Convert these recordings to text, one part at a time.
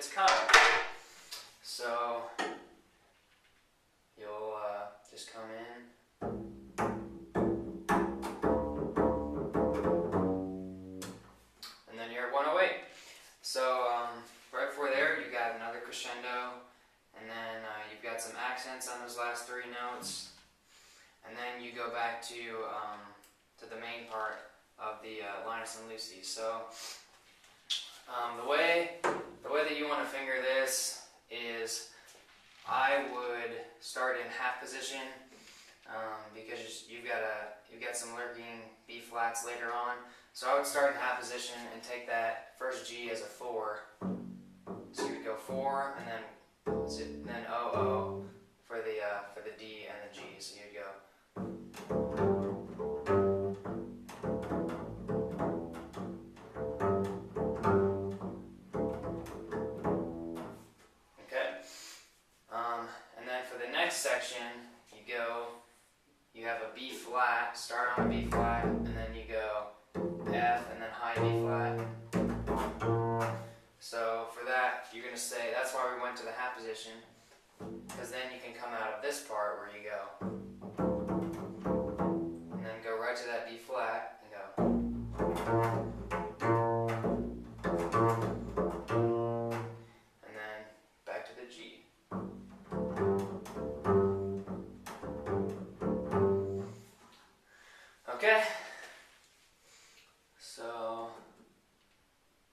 it's coming. So you'll just come in. And then you're at 108. So right before there, you got another crescendo, and then you've got some accents on those last three notes, and then you go back to the main part of the Linus and Lucy. So the way that you want to finger this is, I would start in half position because you've got some lurking B flats later on. So I would start in half position and take that first G as a 4. So you would go 4 and then O O for the D and the G. So you'd go. And then for the next section, you have a B flat, start on a B flat, and then you go F, and then high B flat. So for that, you're going to say, that's why we went to the half position, because then you can come out of this part where you go, and then go right to that B flat, and go. And then back to the G. Okay, so,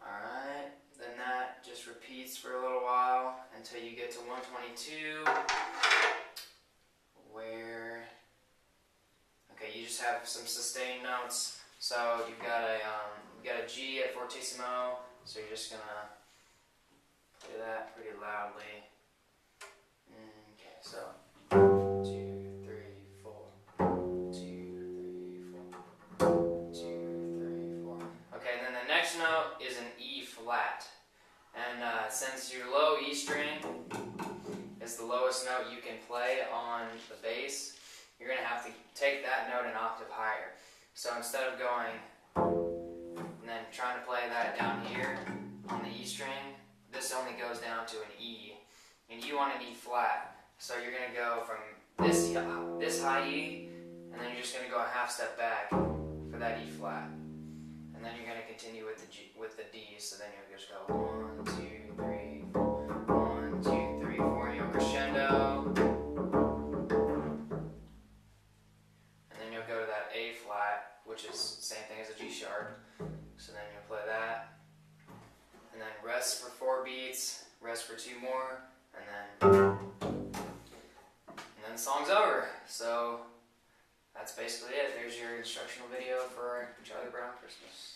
alright, then that just repeats for a little while until you get to 122, where, okay, you just have some sustained notes. So you've got a G at fortissimo, so you're just gonna play that pretty loudly. Okay, so 2, 3, 4. 2, 3, 4. 2, 3, 4. Okay, and then the next note is an E flat. And since your low E string is the lowest note you can play on the bass, you're going to have to take that note an octave higher. So instead of going and then trying to play that down here on the E string, this only goes down to an E. And you want an E flat. So you're going to go from this high E, and then you're just going to go a half step back for that E flat. And then you're going to continue with the D, so then you'll just go 1, 2, 3, 4, 1, 2, 3, 4, and you'll crescendo. And then you'll go to that A flat, which is the same thing as a G sharp. So then you'll play that. And then rest for 4 beats, rest for 2 more, and then the song's over. So that's basically it. There's your instructional video for Charlie Brown Christmas.